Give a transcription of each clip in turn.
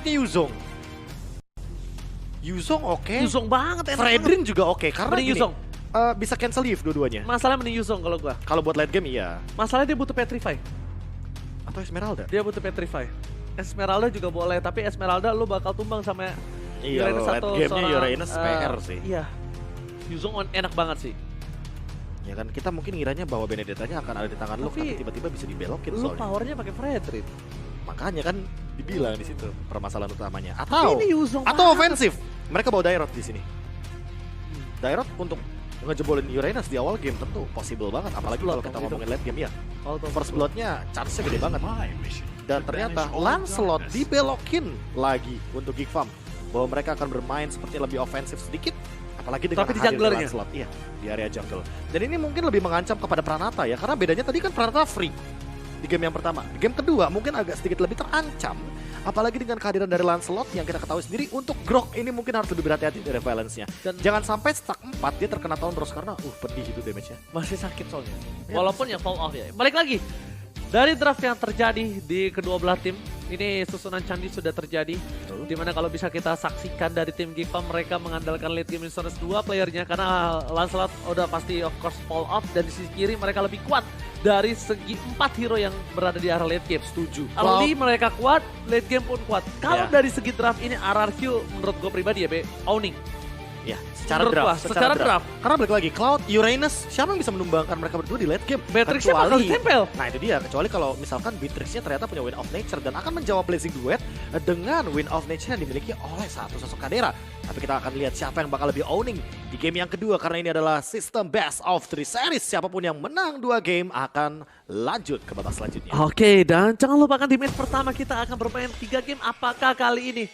selanjutnya Yuzong. Yuzong oke. Yuzong banget, enak Fredrin juga oke. Karena Mending gini, Yuzong. bisa cancel Eve dua-duanya. Masalah mending Yuzong kalau gua. Kalau buat late game iya. Masalahnya dia butuh Petrify. Atau Esmeralda. Dia butuh Petrify. Esmeralda juga boleh, tapi Esmeralda lu bakal tumbang sama Iya, Uranus late atau game-nya seorang, Uranus PR sih. Iya. Yuzong enak banget sih. Ya kan kita mungkin ngiranya bahwa Benedettanya akan ada di tangan lu, Tapi tapi tiba-tiba bisa dibelokin Lu soalnya. powernya pakai Fredrin. Makanya kan dibilang di situ permasalahan utamanya. Tapi ini Yuzong Atau banget. ofensif. Mereka bawa Dairot di sini. Dairot untuk ngejebolin Uranus di awal game tentu possible banget, apalagi Blood kalau kita waktu ngomongin late game ya. Auto First bloodnya chance-nya gede banget. Dan ternyata Lancelot dibelokin lagi untuk Geek Farm, bahwa mereka akan bermain seperti lebih ofensif sedikit, apalagi dengan Tapi di hadirnya junglernya. Lancelot. Iya, di area jungle. Dan ini mungkin lebih mengancam kepada Pranata ya, karena bedanya tadi kan Pranata free di game yang pertama. Di game kedua mungkin agak sedikit lebih terancam, apalagi dengan kehadiran dari Lancelot yang kita ketahui sendiri. Untuk Grok ini mungkin harus lebih berhati-hati dari balance-nya. Dan- Jangan sampai stuck 4 dia terkena tahun terus, karena pedih itu damage-nya. Masih sakit soalnya. Ya, Walaupun ya fall off ya. Balik lagi. Dari draft yang terjadi di kedua belah tim, ini susunan candi sudah terjadi. Betul. Dimana kalau bisa kita saksikan dari tim Geek Farm, mereka mengandalkan late game insurance 2 playernya, karena Lancelot udah pasti of course fall off, dan di sisi kiri mereka lebih kuat dari segi 4 hero yang berada di arah late game. Setuju. Early mereka kuat, late game pun kuat. Kalau Ya. dari segi draft ini RRQ menurut gue pribadi ya owning. Ya, secara Menurut draft. gua, secara draft. Karena balik lagi, Cloud, Uranus, siapa yang bisa menumbangkan mereka berdua di late game? Beatrixnya bakal ditempel. Nah itu dia, kecuali kalau misalkan Beatrixnya ternyata punya Wind of Nature dan akan menjawab Blazing Duet dengan Wind of Nature yang dimiliki oleh satu sosok Kadera. Tapi kita akan lihat siapa yang bakal lebih owning di game yang kedua, karena ini adalah sistem best of 3 series. Siapapun yang menang 2 game akan lanjut ke babak selanjutnya. Oke, dan jangan lupakan di match pertama kita akan bermain 3 game. Apakah kali ini?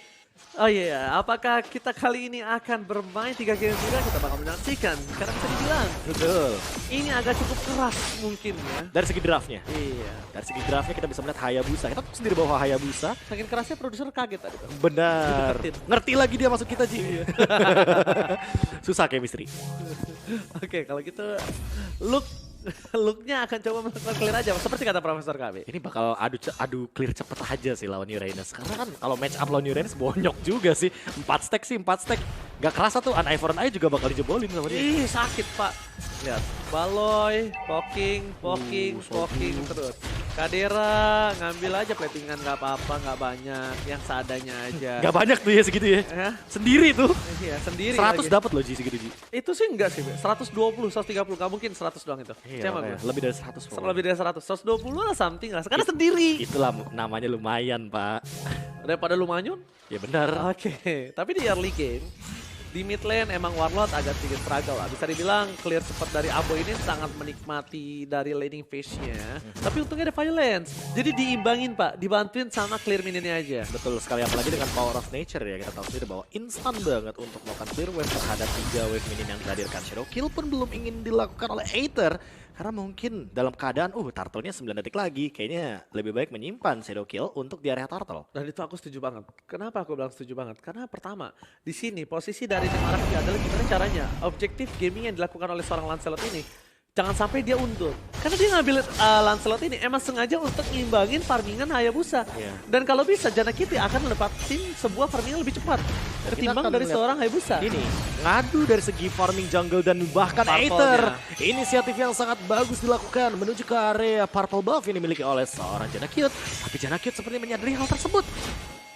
Oh iya, apakah kita kali ini akan bermain 3 game juga? Kita bakal menyaksikan. Karena bisa dibilang, Betul. ini agak cukup keras mungkin ya. Dari segi draftnya. Iya. Dari segi draftnya kita bisa melihat Hayabusa. Kita tahu sendiri bahwa Hayabusa Saking kerasnya produser kaget tadi. Bang. benar. Dideketin. Ngerti lagi dia masuk kita, Ji. Susah chemistry. Oke, kalau gitu looknya akan coba melakukan clear aja. Seperti kata Profesor KB. Ini bakal adu clear cepet aja sih lawan Uranus. Karena kan kalau match up lawan Uranus bonyok juga sih. 4 stack. Gak kerasa tuh, Eye for an Eye juga bakal dijebolin sama dia. Ih, sakit pak. Lihat, Baloy, poking terus. Kadera ngambil aja platingan, nggak apa-apa, nggak banyak, yang seadanya aja. Gak banyak tuh ya segitu ya. Ya, Sendiri tuh. iya sendiri 100 lagi. dapat loh Ji segitu Ji. Itu sih enggak sih, Be. 120, 130, nggak mungkin 100 doang itu. Iya, Siapa makanya. gue? Lebih dari 100 pokoknya. Lebih dari 100, 120 lah something lah. Sekarang sendiri. Itulah namanya lumayan Pak. Daripada Lumanyun. Ya benar. Oke, tapi di early game, di mid lane emang Warlord agak sedikit struggle lah. Bisa dibilang clear cepat dari Abo ini sangat menikmati dari laning phase-nya. Tapi untungnya ada Violence. Jadi diimbangin pak, dibantuin sama clear minionnya aja. Betul sekali, apalagi dengan power of nature ya. Kita tahu sendiri bahwa instan banget untuk melakukan clear wave terhadap 3 wave minion yang dihadirkan. Shadow kill pun belum ingin dilakukan oleh Aether. Karena mungkin dalam keadaan, turtle-nya 9 detik lagi. Kayaknya lebih baik menyimpan Shadow kill untuk di area turtle. Dan itu aku setuju banget. Kenapa aku bilang setuju banget? Karena pertama, di sini posisi dari tim RRQ adalah gimana caranya objektif gaming yang dilakukan oleh seorang Lancelot ini. Jangan sampai dia undur. Karena dia ngambil Lancelot ini emang sengaja untuk ngimbangin farmingan Hayabusa. Iya. Dan kalau bisa, Jana Kitty akan mendapatkan sebuah farmingan lebih cepat Dan ketimbang kita akan dari melihat seorang Hayabusa. Ini ngadu dari segi farming jungle dan bahkan Aether. Inisiatif yang sangat bagus dilakukan menuju ke area purple buff yang dimiliki oleh seorang Jana Cute. Tapi Jana Cute seperti menyadari hal tersebut.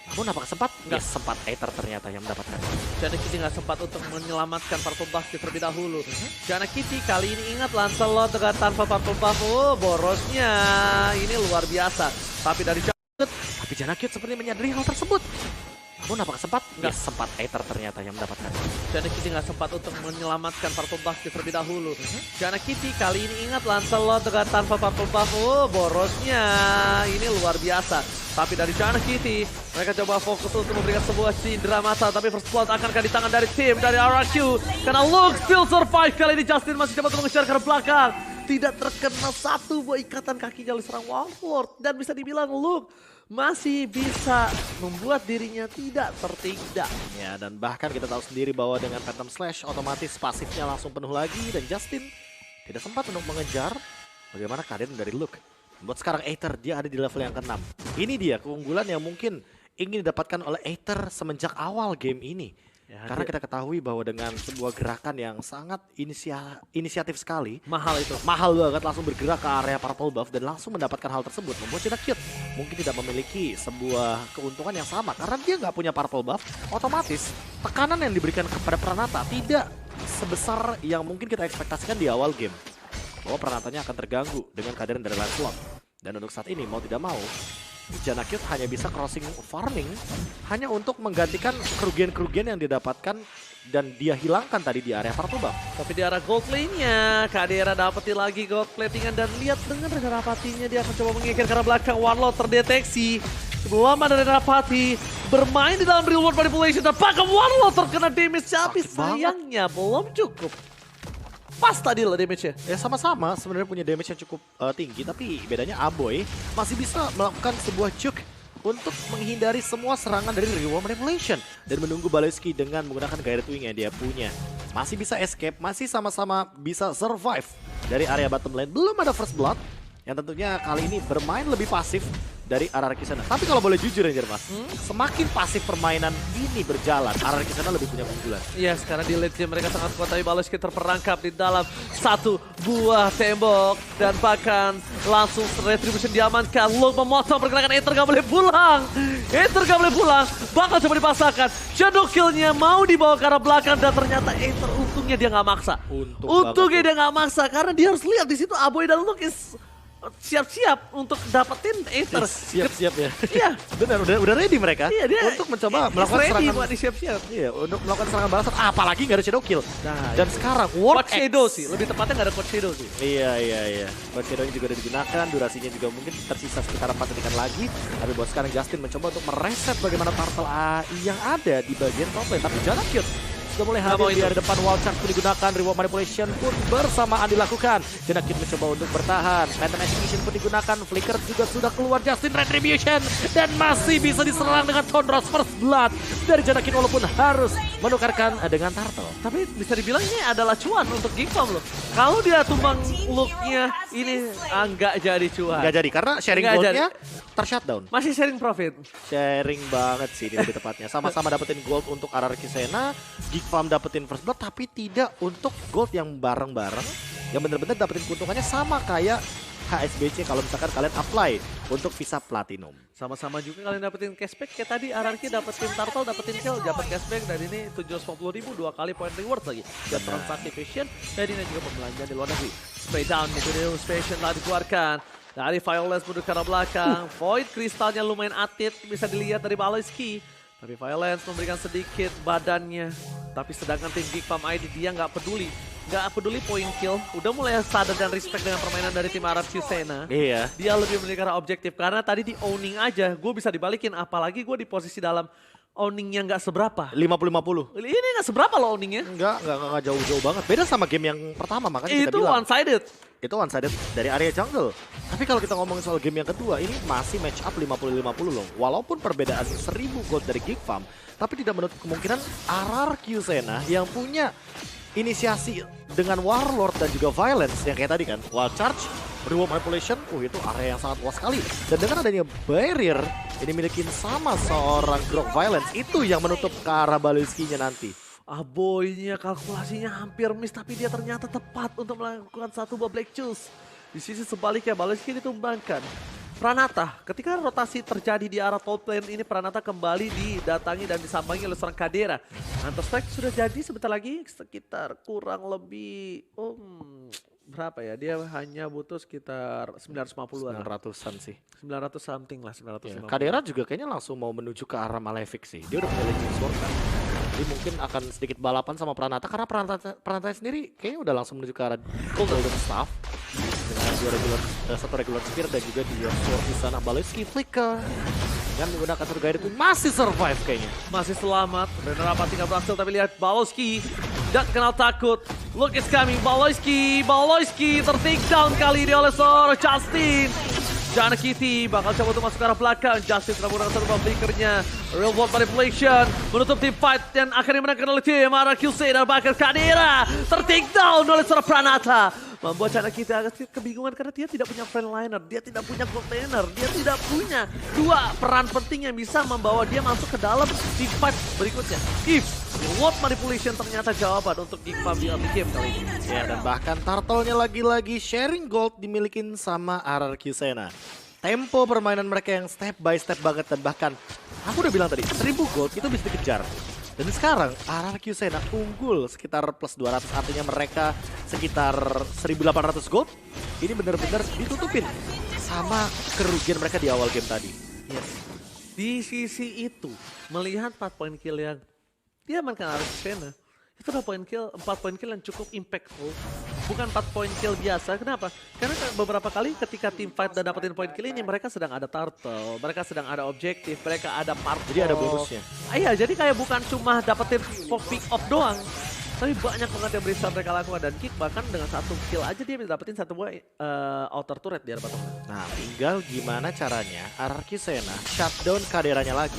Namun apakah sempat? Nggak sempat, Aether ternyata yang mendapatkan. Jana Kitty nggak sempat untuk menyelamatkan Purple Buff terlebih dahulu. Jana Kitty kali ini ingat Lancelot dengan tanpa Purple Buff. Oh, borosnya ini luar biasa. Tapi dari Jana Cute seperti menyadari hal tersebut. Namun apakah sempat? Nggak sempat, Aether ternyata yang mendapatkan. Jana Kitty nggak sempat untuk menyelamatkan Purple Buff terlebih dahulu. Jana Kitty kali ini ingat Lancelot dengan tanpa Purple Buff. Oh, borosnya ini luar biasa. Tapi dari Jana Kitty, mereka coba fokus untuk memberikan sebuah cindera mata. Tapi first blood akan di tangan dari tim, dari RRQ. Karena Luke still survive. Kali ini Justin masih coba untuk mengejar ke belakang. Tidak terkena satu buah ikatan kakinya oleh seorang Warlord. Dan bisa dibilang Luke masih bisa membuat dirinya tidak tertinggal. Ya, dan bahkan kita tahu sendiri bahwa dengan Phantom Slash otomatis pasifnya langsung penuh lagi. Dan Justin tidak sempat untuk mengejar bagaimana keadaan dari Luke. Buat sekarang Aether dia ada di level yang ke-6. Ini dia keunggulan yang mungkin ingin didapatkan oleh Aether semenjak awal game ini. Ya, Karena kita ketahui bahwa dengan sebuah gerakan yang sangat inisiatif sekali, mahal itu. mahal banget langsung bergerak ke area purple buff dan langsung mendapatkan hal tersebut, membuat Cute mungkin tidak memiliki sebuah keuntungan yang sama karena dia nggak punya purple buff. Otomatis tekanan yang diberikan kepada Pranata tidak sebesar yang mungkin kita ekspektasikan di awal game, bahwa Pranatanya akan terganggu dengan kehadiran dari Lancelot. Dan untuk saat ini mau tidak mau Cute hanya bisa crossing farming hanya untuk menggantikan kerugian-kerugian yang didapatkan dan dia hilangkan tadi di area purple buff. Tapi di arah gold lane-nya, Kadera dapetin lagi gold platingan dan lihat dengan Renarapati-nya dia akan coba mengikir ke arah belakang. Warlord terdeteksi. Sebelum ada Renarapati bermain di dalam real world manipulation dan bahkan Warlord terkena damage tapi Sakit banget. sayangnya belum cukup. Pas tadi lah damage-nya. Ya sama-sama sebenarnya punya damage yang cukup tinggi, tapi bedanya Aboy masih bisa melakukan sebuah juke untuk menghindari semua serangan dari Reward Manipulation dan menunggu Baleski dengan menggunakan Gyre Wing yang dia punya. Masih bisa escape, masih sama-sama bisa survive dari area bottom lane. Belum ada first blood yang tentunya kali ini bermain lebih pasif dari Araraki sana. Tapi kalau boleh jujur aja Mas, semakin pasif permainan ini berjalan, Araraki sana lebih punya keunggulan. Iya, sekarang di late game mereka sangat kuat tapi Baleski terperangkap di dalam satu buah tembok dan bahkan langsung retribution diamankan. Long memotong pergerakan Aether gak boleh pulang. Aether gak boleh pulang. Bakal coba dipasangkan. Shadow kill-nya mau dibawa ke arah belakang dan ternyata Aether untungnya dia gak maksa. Untungnya dia gak maksa karena dia harus lihat di situ Aboy dan Lucas siap-siap untuk dapetin Aether. Siap-siap ya. Iya. Benar, udah ready mereka Iya, dia untuk mencoba melakukan ready serangan. buat disiap-siap. Iya, untuk melakukan serangan balasan. Apalagi nggak ada shadow kill. Nah, dan itu. sekarang Quad Warp Shadow X. sih, lebih tepatnya nggak ada Quad Shadow sih. Iya. Quad Shadow-nya juga udah digunakan, durasinya juga mungkin tersisa sekitar 4 detikan lagi. Tapi buat sekarang Justin mencoba untuk mereset bagaimana turtle AI yang ada di bagian top lane. Tapi Cute sudah mulai hadir di area depan. Wall charge pun digunakan, reward manipulation pun bersamaan dilakukan. Cute mencoba untuk bertahan, pattern execution pun digunakan, flicker juga sudah keluar. Justin retribution dan masih bisa diserang dengan Thundros first blood dari Cute walaupun harus menukarkan dengan turtle. Tapi bisa dibilang ini adalah cuan untuk Geekfam loh. Kalau dia tumbang look-nya ini nggak jadi cuan. Nggak jadi karena sharing Nggak gold-nya tershutdown. Masih sharing profit. Sharing banget sih ini lebih tepatnya. Sama-sama dapetin gold untuk Araraki Sena, Geekfam dapetin first blood tapi tidak untuk gold yang bareng-bareng. Yang bener-bener dapetin keuntungannya sama kayak HSBC kalau misalkan kalian apply untuk visa platinum. Sama-sama juga kalian dapetin cashback kayak tadi Ararki dapetin turtle, dapetin kill, dapat cashback dan ini 750.000 2 kali point reward lagi. Dan transaksi fashion dan ini juga pembelanjaan di luar negeri. Spray down itu new fashion telah dikeluarkan. Dari Violence menuju ke arah belakang. Void kristalnya lumayan atit bisa dilihat dari Baleski. Tapi Violence memberikan sedikit badannya. Tapi sedangkan tim Geekfam ID dia nggak peduli. Nggak peduli point kill. Udah mulai sadar dan respect dengan permainan dari tim Araraki Sena. Iya. Dia lebih memiliki objektif. Karena tadi di owning aja gue bisa dibalikin. Apalagi gue di posisi dalam owningnya nggak seberapa. 50-50. Ini nggak seberapa loh owningnya. Enggak jauh-jauh banget. Beda sama game yang pertama makanya kita Itu bilang. one-sided. Itu one-sided dari area jungle. Tapi kalau kita ngomongin soal game yang kedua, ini masih match up 50-50 loh. Walaupun perbedaan 1000 gold dari Geekfam, tapi tidak menutup kemungkinan Araraki Sena yang punya inisiasi dengan Warlord dan juga Violence yang kayak tadi kan. Wild Charge, Reward Manipulation, itu area yang sangat luas sekali. Dan dengan adanya barrier, ini milikin sama seorang Grok Violence, itu yang menutup ke arah Baleski-nya nanti. Aboy-nya kalkulasinya hampir miss tapi dia ternyata tepat untuk melakukan satu buah Black Choose. Di sisi sebaliknya Baleski ditumbangkan. Pranata, ketika rotasi terjadi di arah top lane ini Pranata kembali didatangi dan disambangi oleh seorang Kadera. Hunter Strike sudah jadi sebentar lagi sekitar kurang lebih berapa ya? Dia hanya butuh sekitar 950-an. 900-an sih. 900 something lah, 950. Kadera juga kayaknya langsung mau menuju ke arah Malefic sih. Dia udah punya Legend Sword kan. Jadi mungkin akan sedikit balapan sama Pranata karena Pranata sendiri kayaknya udah langsung menuju ke arah Golden Staff dengan satu regular spear dan juga dua sword di sana. Baleski flicker dengan menggunakan satu Gyre itu masih survive kayaknya. Masih selamat. Renarapati nggak berhasil tapi lihat Baleski dan kenal takut. Look is coming. Baleski ter-take down kali ini oleh seorang Justin. Kitty bakal coba untuk masuk ke arah belakang. Justin telah menggunakan satu flickernya. Real world manipulation menutup tim fight dan akhirnya dimenangkan oleh tim Araraki Sena dan bahkan Kadera ter-take down oleh seorang Pranata. membuat Chana kita agak sedikit kebingungan karena dia tidak punya frontliner, dia tidak punya gold laner, dia tidak punya dua peran penting yang bisa membawa dia masuk ke dalam team fight berikutnya. If Lord Manipulation ternyata jawaban untuk Gigfam di early game kali ini. Ya, dan bahkan turtle-nya lagi-lagi sharing gold dimilikin sama RRQ Sena. Tempo permainan mereka yang step by step banget, dan bahkan aku udah bilang tadi 1000 gold itu bisa dikejar. Dan sekarang RRQ Sena unggul sekitar plus 200, artinya mereka sekitar 1800 gold. Ini benar-benar ditutupin sama kerugian mereka di awal game tadi. Yes. Di sisi itu, melihat 4 point kill yang dia amankan RRQ Sena, itu udah 4 point kill yang cukup impactful. Bukan 4 point kill biasa. Kenapa? Karena beberapa kali ketika tim fight dan dapetin point kill ini, mereka sedang ada turtle, mereka sedang ada objektif, mereka ada part. Jadi ada bonusnya. Iya, jadi kayak bukan cuma dapetin pick off doang, tapi banyak banget yang bisa mereka lakukan. Dan Kick bahkan dengan 1 kill aja dia bisa dapetin 1 buah outer turret di arah bottom. Nah, tinggal gimana caranya RRQ Sena shutdown kaderanya lagi.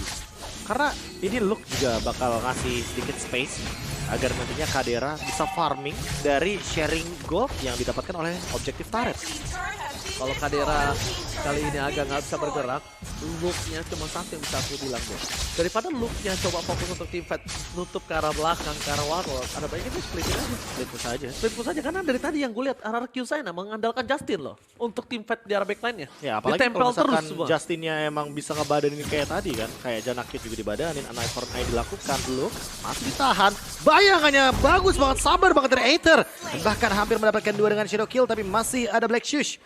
Karena ini Luke juga bakal ngasih sedikit space agar nantinya Kadera bisa farming dari sharing gold yang didapatkan oleh objektif turret. Kalau Kadera kali ini agak nggak bisa bergerak, look-nya cuma satu yang bisa aku bilang deh. Daripada look-nya coba fokus untuk team fight, nutup ke arah belakang, ke arah warlord, ada baiknya dia splitin aja. Split push aja. Split push aja, karena dari tadi yang gue lihat RRQ Sena mengandalkan Justin loh untuk team fight di arah backline-nya. Ya, apalagi Ditempel kalau misalkan terus semua. Justinnya emang bisa ngebadanin kayak tadi kan. Kayak Janakit juga dibadanin, Eye for Eye dilakukan. Luke masih ditahan. Bayangannya bagus banget, sabar banget dari Aether. Dan bahkan hampir mendapatkan 2 dengan Shadow Kill, tapi masih ada Black Shush.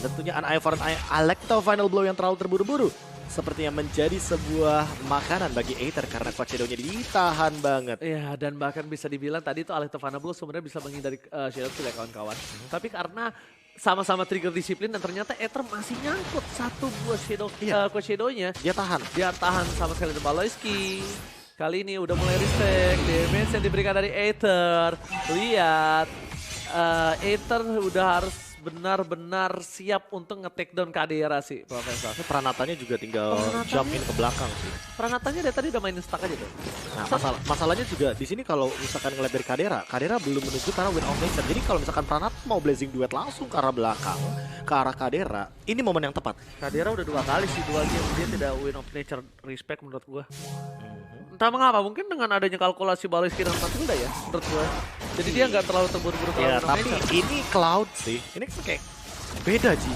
Dan tentunya an Eye for an Eye Alecto Final Blow yang terlalu terburu-buru sepertinya menjadi sebuah makanan bagi Aether karena Quad Shadow-nya ditahan banget. Iya, dan bahkan bisa dibilang tadi itu Alecto Final Blow sebenarnya bisa menghindari Shadow Kill ya kawan-kawan. Tapi karena sama-sama trigger disiplin dan ternyata Aether masih nyangkut 1 buah Shadow Quad Shadow-nya. Dia tahan. Dia tahan sama sekali dari Baloyski. Kali ini udah mulai respect, damage yang diberikan dari Aether. Lihat, Aether udah harus benar-benar siap untuk nge-take down Kadera sih, Profesor. Pranatanya juga tinggal jump in ke belakang sih. Pranatanya dari tadi udah mainin stuck aja tuh. Nah, masalahnya juga di sini kalau misalkan ngeliat dari Kadera belum menuju ke arah win of nature. Jadi kalau misalkan Pranat mau blazing duet langsung ke arah belakang, ke arah Kadera, ini momen yang tepat. Kadera udah 2 kali sih, 2 game dia tidak win of nature respect menurut gua. Entah mengapa, mungkin dengan adanya kalkulasi Baloyski dan Matilda ya, menurut gue. Jadi dia nggak terlalu terburu-buru. Ya, tapi ini Cloud sih. Ini kayak beda Ji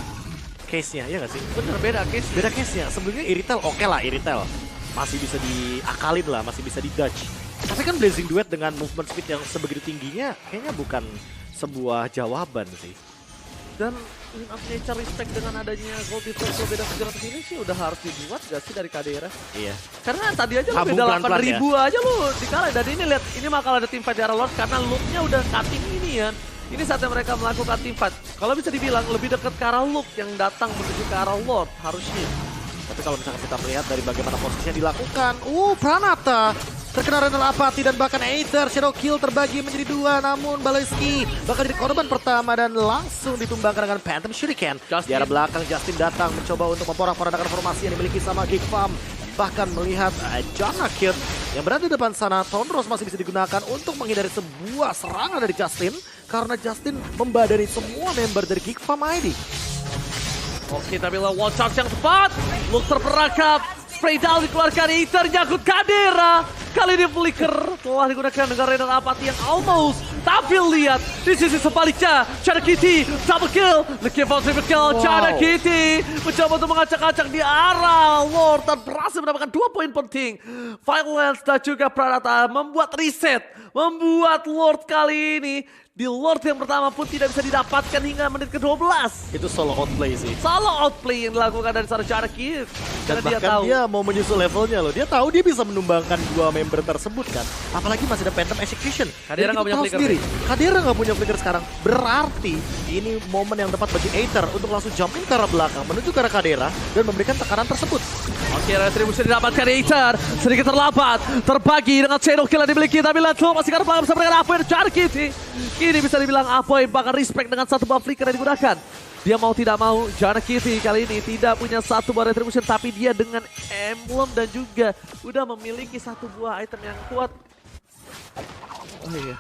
case-nya, ya nggak sih? Bener, beda case. Beda case-nya. Sebelumnya Iritel oke lah, Iritel masih bisa diakalin lah, masih bisa di-dodge. Tapi kan Blazing Duet dengan movement speed yang sebegitu tingginya, kayaknya bukan sebuah jawaban sih. Dan win of nature respect dengan adanya gold difference lo beda 700 ini sih udah harus dibuat gak sih dari Kadera? Iya. Karena tadi aja lo Tabung beda pelan-pelan 8.000 aja lo dikalah. Dan ini lihat, ini bakal ada tim fight di arah Lord karena loop-nya udah cutting ini ya. Ini saatnya mereka melakukan tim fight. Kalau bisa dibilang lebih dekat ke arah loop yang datang menuju ke arah Lord harusnya. Tapi kalau misalkan kita melihat dari bagaimana posisinya dilakukan, Pranata terkena renal apati dan bahkan Aether Shadow Kill terbagi menjadi 2, namun Baloyski bakal jadi korban pertama dan langsung ditumbangkan dengan Phantom Shuriken. Di arah belakang Justin datang mencoba untuk memporak-porandakan formasi yang dimiliki sama Gigfam. Bahkan melihat Janakit yang berada di depan sana, Tonros masih bisa digunakan untuk menghindari sebuah serangan dari Justin karena Justin membadani semua member dari Gigfam ID. Oke, tapi lah wall charge yang tepat. Look terperangkap. Spray down dikeluarkan, Aether nyangkut Kadera. Kali ini Flicker telah digunakan dengan renal apati yang almost. Tapi lihat, di sisi sebaliknya, Chana Kitty double kill. Looking for triple kill, Chana Kitty mencoba untuk mengacak-acak di arah Lord dan berhasil mendapatkan 2 poin penting. Violence dan juga Pranata membuat reset, membuat Lord kali ini di Lord yang pertama pun tidak bisa didapatkan hingga menit ke-12. Itu solo outplay sih. Solo outplay yang dilakukan dari seorang Chana Kitty. Dan Karena dia bahkan tahu dia mau menyusul levelnya loh. Dia tahu dia bisa menumbangkan 2 member tersebut kan. Apalagi masih ada Phantom Execution. Kadera nggak punya flicker. Kadera nggak punya flicker sekarang. Berarti ini momen yang tepat bagi Aether untuk langsung jump in ke arah belakang menuju ke arah Kadera dan memberikan tekanan tersebut. Oke, retribusi didapatkan Aether. Sedikit terlambat. Terbagi dengan Shadow Kill yang dimiliki. Tapi lihat masih karena pelanggan bersama dengan Apoy dan Chana Kitty. Kini bisa dibilang Apoy bahkan respect dengan 1 buah flicker yang digunakan. Dia mau tidak mau, Chana Kitty kali ini tidak punya 1 buah retribution. Tapi dia dengan emblem dan juga udah memiliki 1 buah item yang kuat. Oh iya.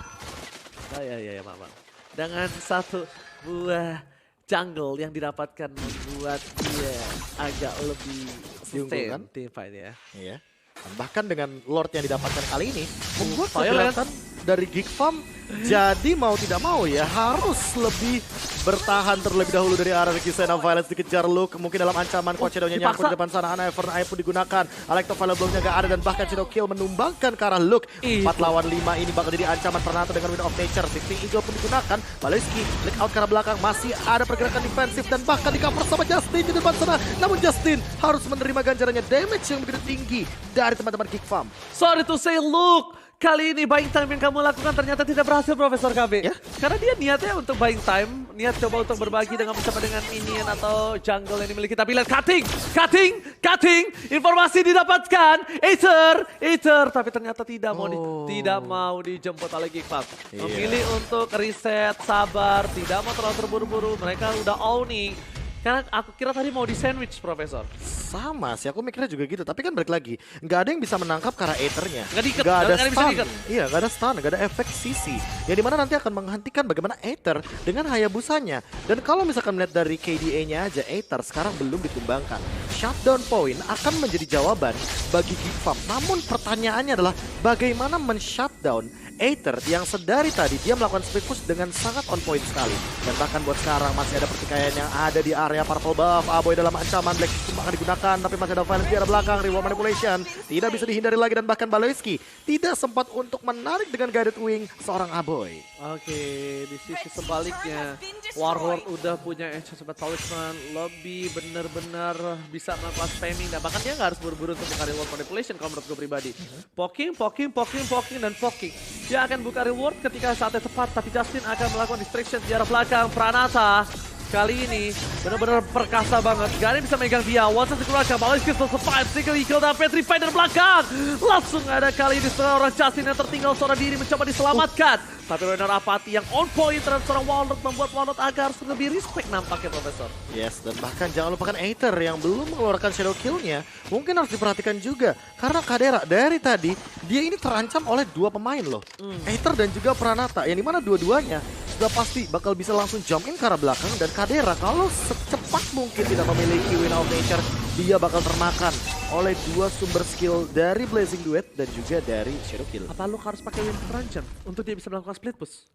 Iya, maaf. Dengan 1 buah jungle yang didapatkan membuat dia agak lebih Diunggulkan. sustain teamfight ya. Iya. Dan bahkan dengan Lord yang didapatkan kali ini membuat Violence. pergerakan dari Geek Farm jadi mau tidak mau ya harus lebih bertahan terlebih dahulu dari RRQ Sena. Violence dikejar Luke, mungkin dalam ancaman Coach Shadow-nya nyangkut di dipaksa. depan sana. Univern Eye pun digunakan, Electro Violet belumnya gak ada dan bahkan Shadow Kill menumbangkan ke arah Luke. 4 lawan 5 ini bakal jadi ancaman Pranata dengan Wind of Nature. Sifting Eagle pun digunakan, Baleski leak out ke arah belakang, masih ada pergerakan defensif dan bahkan di cover sama Justin di depan sana. Namun Justin harus menerima ganjarannya damage yang begitu tinggi dari teman-teman Geek Farm. Sorry to say Luke, kali ini buying time yang kamu lakukan ternyata tidak berhasil Profesor KB. Ya? Karena dia niatnya untuk buying time, niat coba untuk berbagi dengan bersama dengan minion atau jungle yang dimiliki. Tapi lihat cutting, informasi didapatkan, Aether, tapi ternyata tidak mau tidak mau dijemput oleh Geek Farm. Iya. Memilih untuk reset, sabar, tidak mau terlalu terburu-buru. Mereka udah owning. Karena aku kira tadi mau di sandwich Profesor. Sama sih, aku mikirnya juga gitu. Tapi kan balik lagi, nggak ada yang bisa menangkap karena Aether-nya. Nggak diikat, Nggak ada nggak bisa stun. diikat. Iya, nggak ada stun, nggak ada efek sisi. Yang dimana nanti akan menghentikan bagaimana Aether dengan Hayabusanya. Dan kalau misalkan melihat dari KDA-nya aja, Aether sekarang belum ditumbangkan. Shutdown point akan menjadi jawaban bagi Geek Farm. Namun pertanyaannya adalah bagaimana men-shutdown Aether yang sedari tadi dia melakukan split push dengan sangat on point sekali. Dan bahkan buat sekarang masih ada pertikaian yang ada di area purple buff. Aboy dalam ancaman, Black System akan digunakan tapi masih ada Violence di arah belakang. Reward manipulation tidak bisa dihindari lagi dan bahkan Baleski tidak sempat untuk menarik dengan guided wing seorang Aboy. Oke, di sisi sebaliknya Warlord udah punya Ancient Talisman, Lobby bener-bener bisa melakukan spamming dan bahkan dia nggak harus buru-buru untuk buka reward manipulation kalau menurut gue pribadi. Poking dan poking. Dia akan buka reward ketika saatnya tepat, tapi Justin akan melakukan distraction di arah belakang. Pranata kali ini benar-benar perkasa banget. Gak ada yang bisa megang dia. Watson dikeluarkan. Baleski still survive. Single eagle dan Petrify dari belakang. Langsung ada kali ini seorang Justin yang tertinggal seorang diri mencoba diselamatkan. Tapi Renner Apati yang on point terhadap seorang Warlord membuat Warlord agar lebih respect nampaknya Profesor. Yes, dan bahkan jangan lupakan Aether yang belum mengeluarkan shadow kill-nya. Mungkin harus diperhatikan juga. Karena Kadera dari tadi, dia ini terancam oleh dua pemain loh. Aether dan juga Pranata, yang dimana dua-duanya sudah pasti bakal bisa langsung jump in ke arah belakang. Dan Kadera kalau secepat mungkin tidak memiliki Wind of Nature, dia bakal termakan oleh dua sumber skill dari Blazing Duet dan juga dari Shadow Kill. Apa lu harus pakai Wind Terancam untuk dia bisa melakukan split push?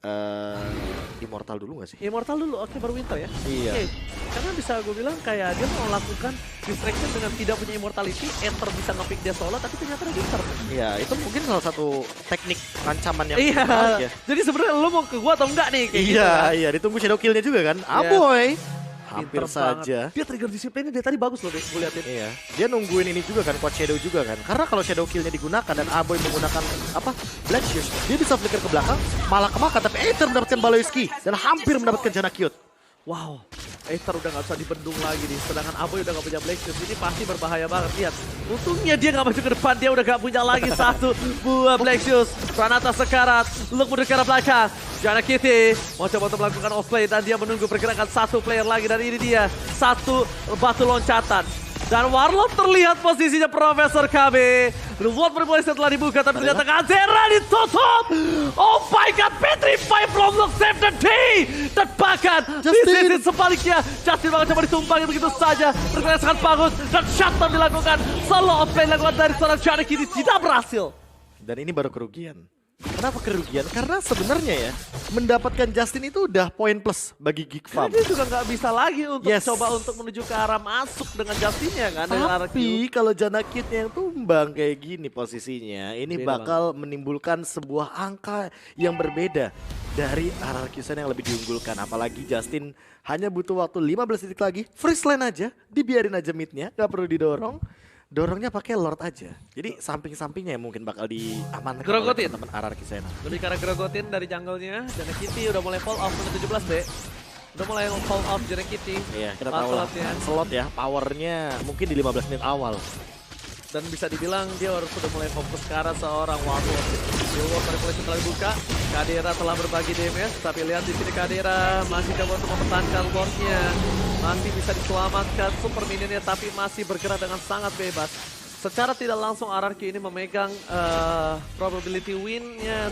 Immortal dulu gak sih? Immortal dulu, oke baru Winter ya? Iya. Oke, karena bisa gue bilang kayak dia mau lakukan distraction dengan tidak punya immortality, Enter bisa nge-pick dia solo, tapi ternyata dia Winter. Iya, itu mungkin salah satu teknik ancaman yang Iya, menarik ya. jadi sebenarnya lu mau ke gua atau enggak nih? Kayak gitu Iya, kan? iya, ditunggu shadow kill-nya juga kan. Aboy. Pinter Hampir banget. saja. Dia trigger disiplinnya dari tadi bagus loh deh, gue liatin. Iya, dia nungguin ini juga kan, Coach Shadow juga kan. Karena kalau shadow kill-nya digunakan dan Aboy menggunakan apa? Black Shoes, dia bisa flicker ke belakang, malah kemakan. Tapi Aether mendapatkan Baloyski dan hampir mendapatkan Jana Cute. Wow, Aether udah gak bisa dibendung lagi nih. Sedangkan Aboy udah gak punya Black Shoes. Ini pasti berbahaya banget. Lihat, untungnya dia gak maju ke depan. Dia udah gak punya lagi satu buah Black Shoes. Pranata sekarat, Luke mundur ke arah belakang. Jana Kitty mau coba untuk melakukan offplay dan dia menunggu pergerakan satu player lagi. Dan ini dia, satu batu loncatan. Dan Warlord terlihat posisinya Profesor KB. Reward manipulation telah dibuka tapi ternyata Kadera ditutup. Oh my god, Petrify from Luke save the day. Dan bahkan di sisi sebaliknya Justin bakal coba ditumpangi begitu saja. Pergerakan sangat bagus dan shutdown dilakukan. Solo offlane dilakukan dari seorang Jana Kitty tidak berhasil. Dan ini baru kerugian. Kenapa kerugian? Karena sebenarnya ya, mendapatkan Justin itu udah poin plus bagi Geek Farm. Dia juga nggak bisa lagi untuk Yes. coba untuk menuju ke arah masuk dengan Justinnya kan. Dengan arah Tapi kalau Jana Cute yang tumbang kayak gini posisinya, ini Beda bakal menimbulkan sebuah angka yang berbeda dari RRQ Sen yang lebih diunggulkan. Apalagi Justin hanya butuh waktu 15 detik lagi, freeze lane aja, dibiarin aja midnya, gak perlu didorong. Dorongnya pakai Lord aja. Jadi samping-sampingnya yang mungkin bakal diamankan oleh Grogotin. teman-teman RRQ Sen. Lebih karena Grogotin dari jungle-nya. Jana Kitty udah mulai fall off menit 17 deh. Udah mulai fall off Jana Kitty. Iya, kita tahu lah. Slot ya, powernya mungkin di 15 menit awal. Dan bisa dibilang dia harus sudah mulai fokus ke arah seorang Warlord. Reward manipulation telah dibuka. Kadera telah berbagi damage. Tapi lihat di sini Kadera masih coba untuk mempertahankan Lordnya. Masih bisa diselamatkan super minionnya tapi masih bergerak dengan sangat bebas. secara tidak langsung RRQ ini memegang probability win-nya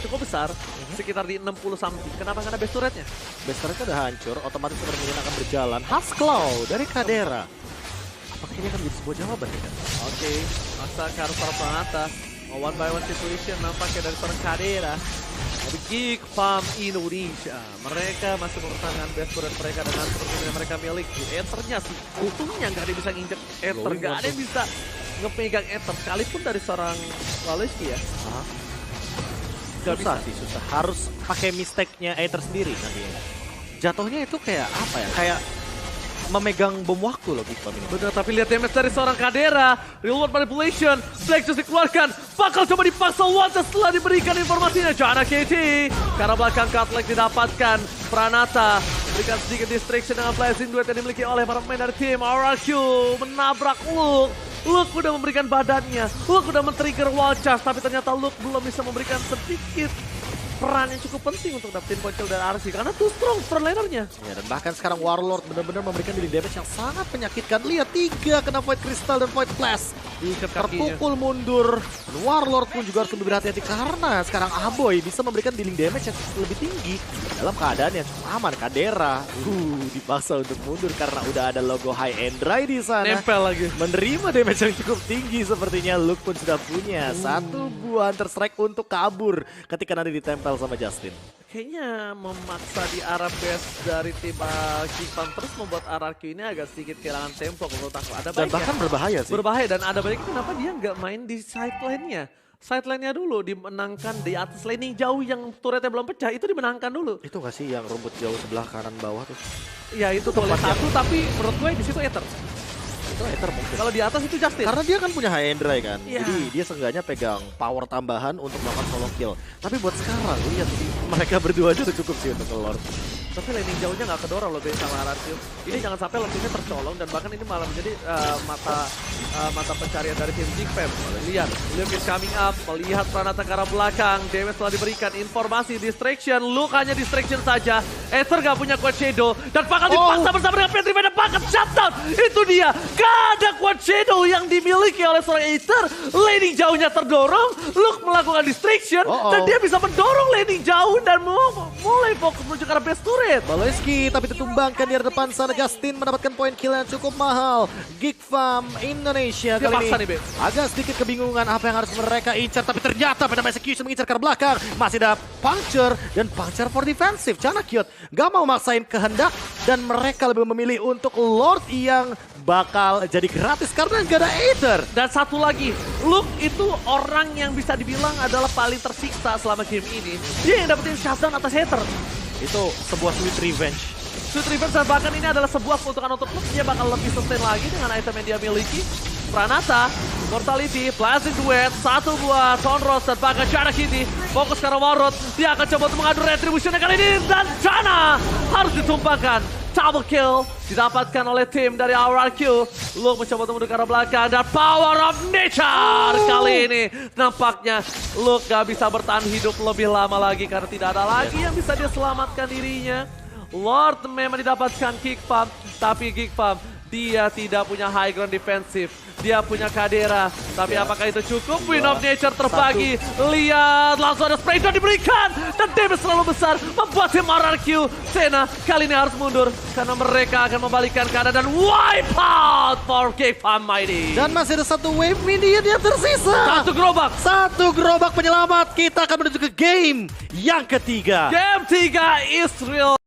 cukup besar, sekitar di 60 something. Kenapa? Karena base turret-nya. Base turret-nya udah hancur, otomatis permainan akan berjalan. Hasclaw dari Kadera. Apakah ini akan menjadi sebuah jawaban ya? Oke, masa ke arah para Pranata. One by one situation nampaknya dari seorang Kadera. Tapi Geek Farm Indonesia, mereka masih mempertahankan base turret mereka dengan seperti yang mereka miliki. Ethernya sih, untungnya nggak ada yang bisa nginjek Ether, nggak ada yang bisa ngepegang Ether, sekalipun dari seorang Waleski ya. Susah sih, susah. Harus pakai mistake-nya Aether sendiri nantinya. Jatuhnya itu kayak apa ya? Kayak memegang bom waktu loh Geekfam ini. Benar, tapi lihat damage dari seorang Kadera. Real world manipulation. Black just dikeluarkan. Bakal coba dipaksa Wanta setelah diberikan informasinya. Jana KT. Karena belakang Cutlek didapatkan. Pranata berikan sedikit distraction dengan flashing duet yang dimiliki oleh para pemain dari tim RRQ. Menabrak Luke. Luke udah memberikan badannya. Luke udah men-trigger wall charge. Tapi ternyata Luke belum bisa memberikan sedikit peran yang cukup penting untuk dapetin point kill dari RRQ karena too strong frontlinernya. Ya, dan bahkan sekarang Warlord benar-benar memberikan dealing damage yang sangat menyakitkan. Lihat 3 kena Void Crystal dan Void Blast. Terpukul mundur. Dan Warlord pun juga harus lebih berhati-hati karena sekarang Aboy bisa memberikan dealing damage yang lebih tinggi dalam keadaan yang cukup aman. Kadera dipaksa untuk mundur karena udah ada logo High and Dry di sana. Nempel lagi. Menerima damage yang cukup tinggi sepertinya. Luke pun sudah punya satu buah Hunter Strike untuk kabur ketika nanti ditempel sama Justin. Kayaknya memaksa di arah base dari tim Geekfam terus membuat RRQ ini agak sedikit kehilangan tempo menurut aku. Ada Dan bahkan berbahaya sih. Berbahaya dan ada baiknya kenapa dia nggak main di side lane-nya. Side lane-nya dulu dimenangkan di atas laning jauh yang turretnya belum pecah itu dimenangkan dulu. Itu gak sih yang rumput jauh sebelah kanan bawah tuh? Ya itu boleh satu tapi menurut gue di situ Ether. Itu Ether mungkin. Kalau di atas itu Justin. Karena dia kan punya high and dry kan. Yeah. Jadi dia seenggaknya pegang power tambahan untuk melakukan solo kill. Tapi buat sekarang lihat sih mereka berdua aja udah cukup sih untuk keluar. Tapi laning jauhnya nggak kedorong loh sama RRQ. Ini jangan sampai langsungnya tercolong dan bahkan ini malah menjadi mata pencarian dari tim Geekfam. Lihat, Luke is coming up, melihat Pranata ke arah belakang. Damage telah diberikan informasi distraction. Luke hanya distraction saja. Ether nggak punya quad shadow dan bakal dipaksa bersama dengan Petri pada paket shutdown. Itu dia, gak ada quad shadow yang dimiliki oleh seorang Ether. Laning jauhnya terdorong, Luke melakukan distraction dan dia bisa mendorong laning jauh dan mulai fokus menuju ke arah base turret. Waleski tapi ditumbangkan di depan sana. Justin mendapatkan poin kill yang cukup mahal. Geekfam Indonesia Dia kali paksa ini nih, Be. agak sedikit kebingungan apa yang harus mereka incar. Tapi ternyata pada execution mengincar ke belakang. Masih ada puncture dan puncture for defensive. Cana Cute gak mau maksain kehendak dan mereka lebih memilih untuk Lord yang bakal jadi gratis karena gak ada Aether. Dan satu lagi, Luke itu orang yang bisa dibilang adalah paling tersiksa selama game ini. Dia yang dapetin shutdown atas Aether. Itu sebuah sweet revenge. Sweet revenge dan bahkan ini adalah sebuah keuntungan untuk Luke. Dia bakal lebih sustain lagi dengan item yang dia miliki. Pranata, Mortality, Blazing Duet, satu buah Sonros dan bahkan Jana Kitty. Fokus ke arah Warlord, dia akan coba untuk mengadu retribution kali ini. Dan Jana harus ditumpahkan. Double kill didapatkan oleh tim dari RRQ. Luke mencoba untuk ke arah belakang dan Power of Nature kali ini nampaknya Luke gak bisa bertahan hidup lebih lama lagi karena tidak ada lagi yang bisa dia selamatkan dirinya. Lord memang didapatkan Geekfam, tapi Geekfam dia tidak punya high ground defensive. Dia punya Kadera, tapi apakah itu cukup? Win of Nature terbagi. Lihat, langsung ada spray down diberikan. Dan damage terlalu besar, membuat tim RRQ. Sena kali ini harus mundur, karena mereka akan membalikkan keadaan dan wipe out for Geekfam Mighty. Dan masih ada satu wave minion yang tersisa. Satu gerobak penyelamat. Kita akan menuju ke game yang ketiga. Game 3 Israel.